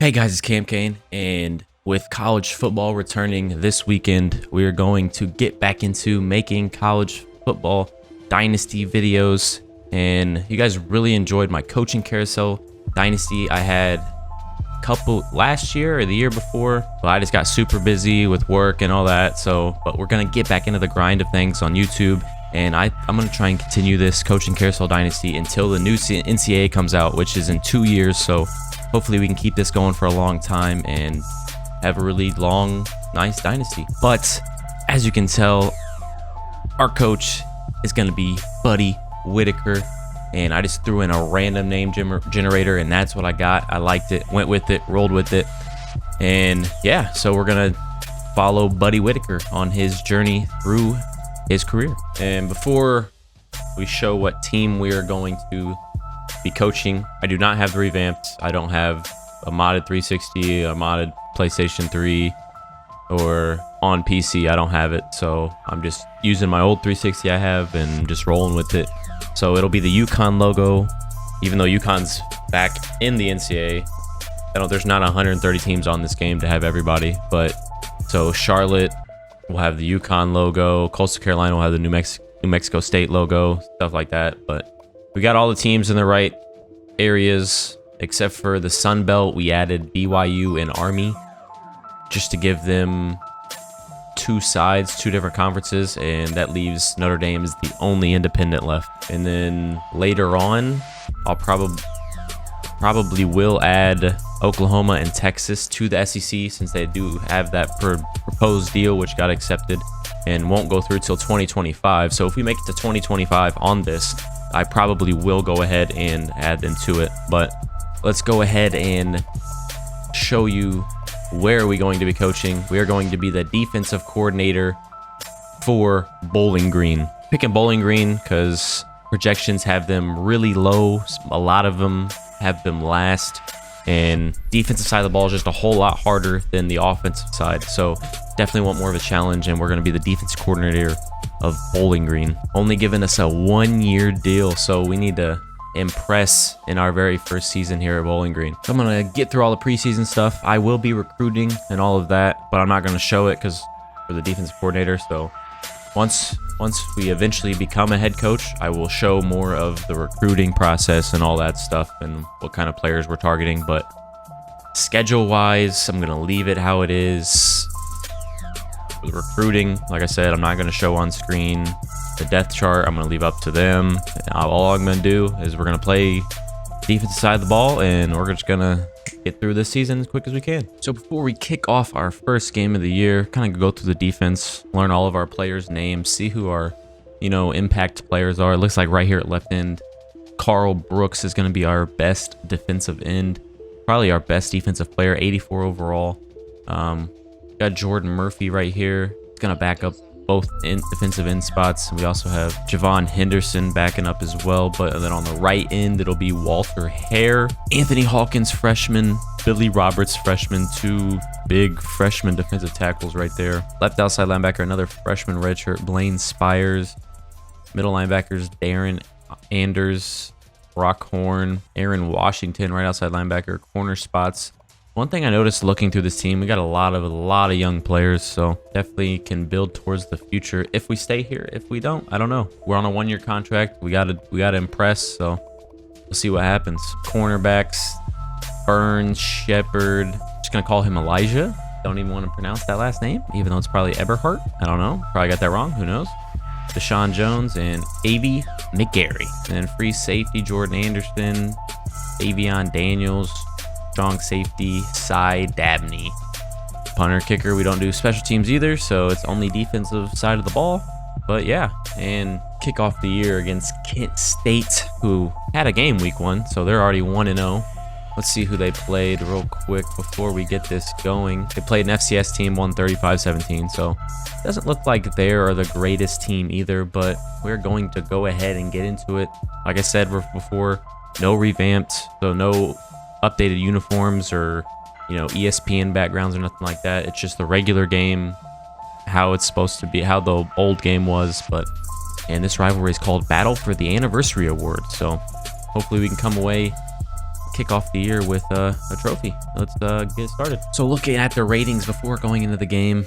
Hey guys, it's Cam Kane, and with college football returning this weekend, we are going to get back into making college football dynasty videos. And you guys really enjoyed my coaching carousel dynasty I had a couple last year or the year before, but I just got super busy with work and all that. But we're gonna get back into the grind of things on YouTube, and I'm gonna try and continue this coaching carousel dynasty until the new NCAA comes out, which is in 2 years. So hopefully we can keep this going for a long time and have a really long, nice dynasty. But as you can tell, our coach is going to be Buddy Whitaker. And I just threw in a random name generator, and that's what I got. I liked it, went with it, rolled with it. And yeah, so we're going to follow Buddy Whitaker on his journey through his career. And before we show what team we are going to be coaching, I do not have the revamped. I don't have a modded 360, a modded PlayStation 3, or on PC. I don't have it, so I'm just using my old 360 I have and just rolling with it. So it'll be the UConn logo, even though UConn's back in the NCAA. There's not 130 teams on this game to have everybody, but so Charlotte will have the UConn logo, Coastal Carolina will have the New Mexico State logo, stuff like that. But we got all the teams in the right areas, except for the Sun Belt. We added BYU and Army just to give them two sides, two different conferences, and that leaves Notre Dame as the only independent left. And then later on, I'll probably will add Oklahoma and Texas to the SEC, since they do have that proposed deal, which got accepted and won't go through till 2025. So if we make it to 2025 on this, I probably will go ahead and add them to it. But let's go ahead and show you where are we going to be coaching. We are going to be the defensive coordinator for Bowling Green. Picking Bowling Green because projections have them really low. A lot of them have them last, and defensive side of the ball is just a whole lot harder than the offensive side. So definitely want more of a challenge, and we're going to be the defense coordinator of Bowling Green. Only giving us a 1-year deal, so we need to impress in our very first season here at Bowling Green. So I'm going to get through all the preseason stuff. I will be recruiting and all of that, but I'm not going to show it because for the defensive coordinator. So once we eventually become a head coach, I will show more of the recruiting process and all that stuff and what kind of players we're targeting. But schedule wise, I'm going to leave it how it is. With recruiting, like I said, I'm not going to show on screen. The depth chart, I'm going to leave up to them. All I'm going to do is we're going to play defensive side of the ball, and we're just going to get through this season as quick as we can. So before we kick off our first game of the year, kind of go through the defense, learn all of our players' names, see who our, impact players are. It looks like right here at left end, Carl Brooks is going to be our best defensive end, probably our best defensive player, 84 overall. Got Jordan Murphy right here. It's going to back up both defensive end spots. We also have Javon Henderson backing up as well. But then on the right end, it'll be Walter Hare, Anthony Hawkins, freshman, Billy Roberts, freshman. Two big freshman defensive tackles right there. Left outside linebacker, another freshman redshirt, Blaine Spires. Middle linebackers, Darren Anders, Brock Horn, Aaron Washington, right outside linebacker. Corner spots, one thing I noticed looking through this team, we got a lot of young players, so definitely can build towards the future if we stay here. If we don't, I don't know. We're on a 1-year contract. We gotta impress, so we'll see what happens. Cornerbacks, Burns, Shepard. Just gonna call him Elijah. Don't even want to pronounce that last name, even though it's probably Eberhardt. I don't know. Probably got that wrong. Who knows? Deshaun Jones and A.B. McGarry. And then free safety, Jordan Anderson, Avion Daniels. Strong safety, Cy Dabney. Punter, kicker, we don't do special teams either, so it's only defensive side of the ball. But yeah, and kick off the year against Kent State, who had a game week 1, so they're already 1-0. Let's see who they played real quick before we get this going. They played an FCS team, won 35-17, so it doesn't look like they are the greatest team either, but we're going to go ahead and get into it. Like I said before, no revamped, so no updated uniforms or ESPN backgrounds or nothing like that. It's just the regular game, how it's supposed to be, how the old game was. And this rivalry is called Battle for the Anniversary Award, so hopefully we can come away kick off the year with a trophy. Let's get started. So looking at the ratings before going into the game,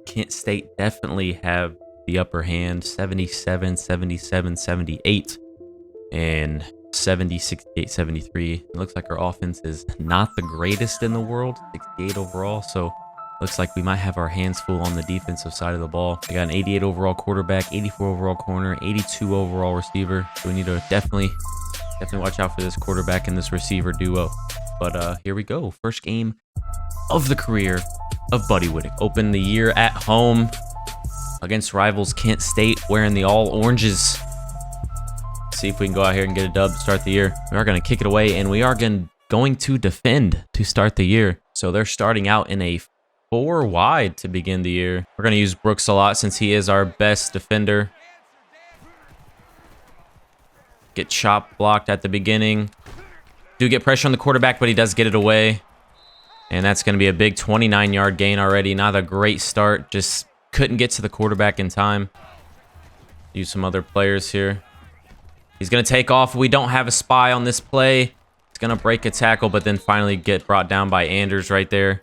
Kent State definitely have the upper hand. 77, 77, 78, and 70, 68, 73. It looks like our offense is not the greatest in the world, 68 overall. So looks like we might have our hands full on the defensive side of the ball. We got an 88 overall quarterback, 84 overall corner, 82 overall receiver. So we need to definitely watch out for this quarterback and this receiver duo. But here we go. First game of the career of Buddy Whittaker. Open the year at home against rivals Kent State, wearing the all oranges. See if we can go out here and get a dub to start the year. We are going to kick it away, and we are going to defend to start the year. So they're starting out in a 4 wide to begin the year. We're going to use Brooks a lot since he is our best defender. Get chop blocked at the beginning. Do get pressure on the quarterback, but he does get it away. And that's going to be a big 29-yard gain already. Not a great start. Just couldn't get to the quarterback in time. Use some other players here. He's going to take off. We don't have a spy on this play. He's going to break a tackle, but then finally get brought down by Anders right there.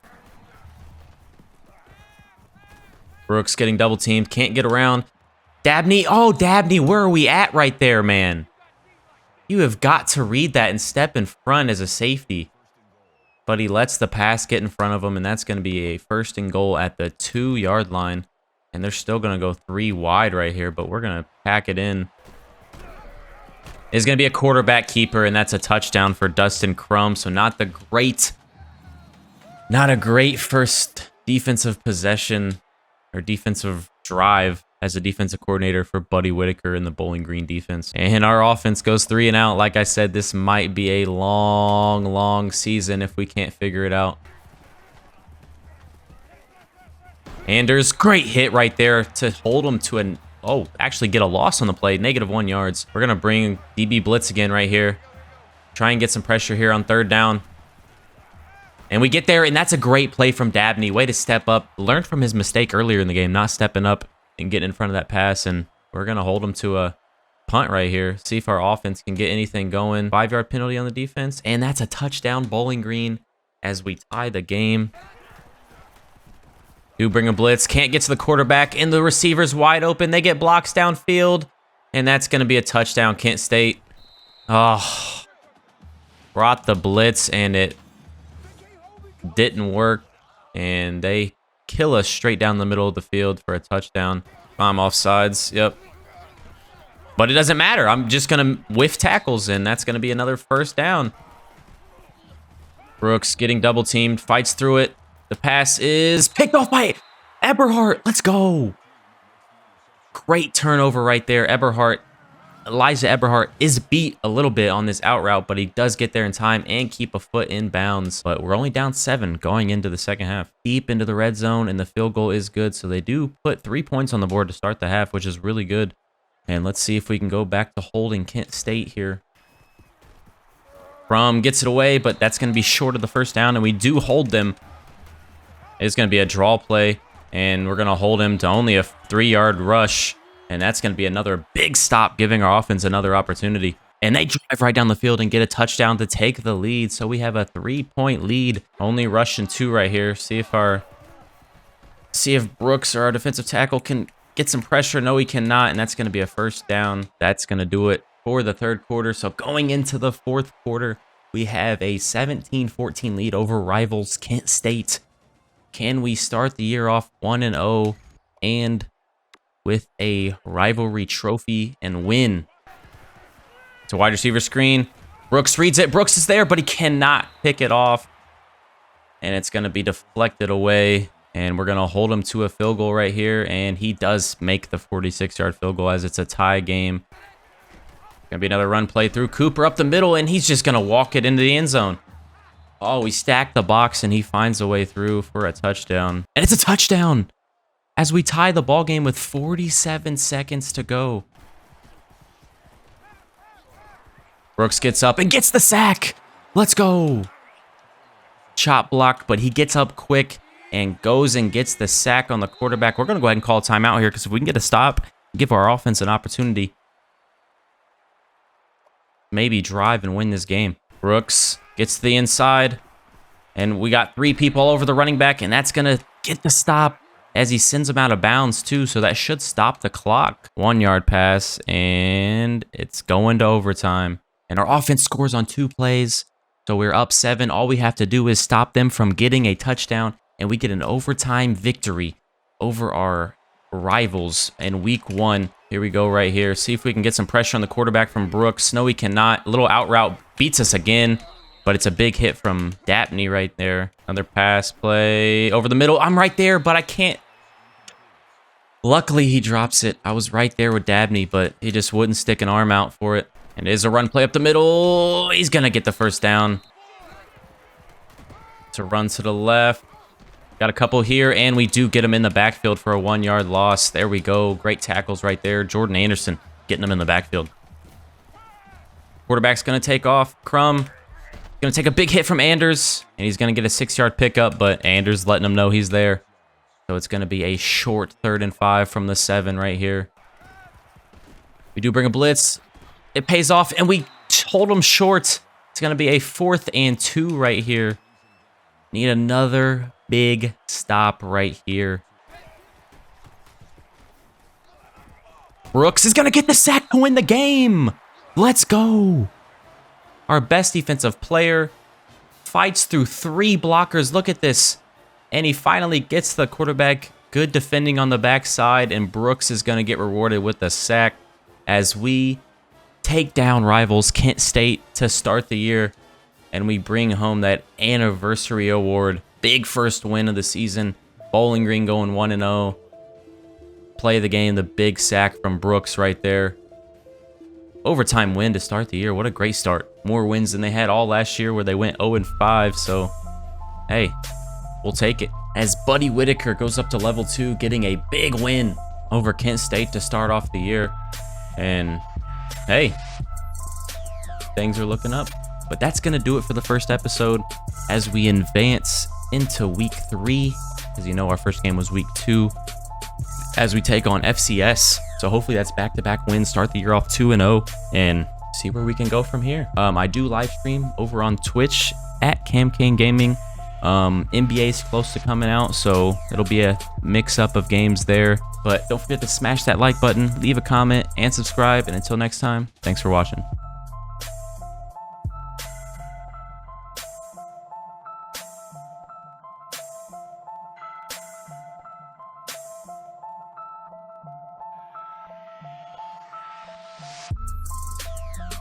Brooks getting double teamed. Can't get around. Dabney. Oh, Dabney, where are we at right there, man? You have got to read that and step in front as a safety. But he lets the pass get in front of him, and that's going to be a 1st and goal at the 2-yard line. And they're still going to go 3 wide right here, but we're going to pack it in. It's going to be a quarterback keeper, and that's a touchdown for Dustin Crum. So not a great first defensive possession or defensive drive as a defensive coordinator for Buddy Whittaker in the Bowling Green defense. And our offense goes 3 and out. Like I said, this might be a long season if we can't figure it out. Anders, great hit right there to hold him to an... Oh, actually get a loss on the play. -1 yards. We're going to bring DB blitz again right here. Try and get some pressure here on 3rd down. And we get there, and that's a great play from Dabney. Way to step up. Learned from his mistake earlier in the game, not stepping up and getting in front of that pass. And we're going to hold him to a punt right here. See if our offense can get anything going. 5-yard penalty on the defense. And that's a touchdown, Bowling Green, as we tie the game. Do bring a blitz. Can't get to the quarterback, and the receiver's wide open. They get blocks downfield, and that's going to be a touchdown, Kent State. Oh, brought the blitz, and it didn't work, and they kill us straight down the middle of the field for a touchdown. I'm offsides, yep. But it doesn't matter. I'm just going to whiff tackles, and that's going to be another 1st down. Brooks getting double teamed, fights through it. The pass is picked off by Eberhardt. Let's go. Great turnover right there. Elijah Eberhardt is beat a little bit on this out route, but he does get there in time and keep a foot in bounds. But we're only down 7 going into the second half. Deep into the red zone, and the field goal is good. So they do put 3 points on the board to start the half, which is really good. And let's see if we can go back to holding Kent State here. Crum gets it away, but that's going to be short of the 1st down, and we do hold them. It's going to be a draw play, and we're going to hold him to only a 3-yard rush, and that's going to be another big stop, giving our offense another opportunity. And they drive right down the field and get a touchdown to take the lead, so we have a 3-point lead. Only rushing 2 right here. See if Brooks, or our defensive tackle, can get some pressure. No, he cannot, and that's going to be a 1st down. That's going to do it for the 3rd quarter. So going into the 4th quarter, we have a 17-14 lead over rivals Kent State. Can we start the year off 1-0 and with a rivalry trophy and win? It's a wide receiver screen. Brooks reads it. Brooks is there, but he cannot pick it off. And it's going to be deflected away. And we're going to hold him to a field goal right here. And he does make the 46-yard field goal as it's a tie game. Going to be another run play through. Cooper up the middle, and he's just going to walk it into the end zone. Oh, we stacked the box, and he finds a way through for a touchdown. And it's a touchdown as we tie the ball game with 47 seconds to go. Brooks gets up and gets the sack. Let's go. Chop blocked, but he gets up quick and goes and gets the sack on the quarterback. We're going to go ahead and call a timeout here because if we can get a stop, give our offense an opportunity, maybe drive and win this game. Brooks gets to the inside. And we got 3 people all over the running back, and that's going to get the stop as he sends him out of bounds, too. So that should stop the clock. 1-yard pass, and it's going to overtime. And our offense scores on 2 plays. So we're up 7. All we have to do is stop them from getting a touchdown, and we get an overtime victory over our rivals in week 1. Here we go right here. See if we can get some pressure on the quarterback from Brooks. No, we cannot. A little out route beats us again, but it's a big hit from Dabney right there. Another pass play over the middle. I'm right there, but I can't. Luckily, he drops it. I was right there with Dabney, but he just wouldn't stick an arm out for it. And it is a run play up the middle. He's going to get the first down. To run to the left. Got a couple here, and we do get him in the backfield for a 1-yard loss. There we go. Great tackles right there. Jordan Anderson getting him in the backfield. Quarterback's going to take off. Crum going to take a big hit from Anders, and he's going to get a 6-yard pickup, but Anders letting him know he's there. So it's going to be a short 3rd and 5 from the 7 right here. We do bring a blitz. It pays off, and we hold them short. It's going to be a 4th and 2 right here. Need another big stop right here. Brooks is going to get the sack to win the game. Let's go. Our best defensive player fights through 3 blockers. Look at this. And he finally gets the quarterback. Good defending on the backside, and Brooks is going to get rewarded with the sack as we take down rivals Kent State to start the year, and we bring home that anniversary award. Big first win of the season. Bowling Green going 1-0. Play of the game, the big sack from Brooks right there. Overtime win to start the year. What a great start. More wins than they had all last year where they went 0-5. So, hey, we'll take it. As Buddy Whitaker goes up to level 2, getting a big win over Kent State to start off the year. And, hey, things are looking up. But that's going to do it for the first episode as we advance into week 3. As you know, our first game was week 2 as we take on FCS. So hopefully that's back-to-back wins, start the year off 2-0, and see where we can go from here. I do live stream over on Twitch at CamCane Gaming. NBA is close to coming out, so it'll be a mix-up of games there. But don't forget to smash that like button, leave a comment, and subscribe. And until next time, thanks for watching.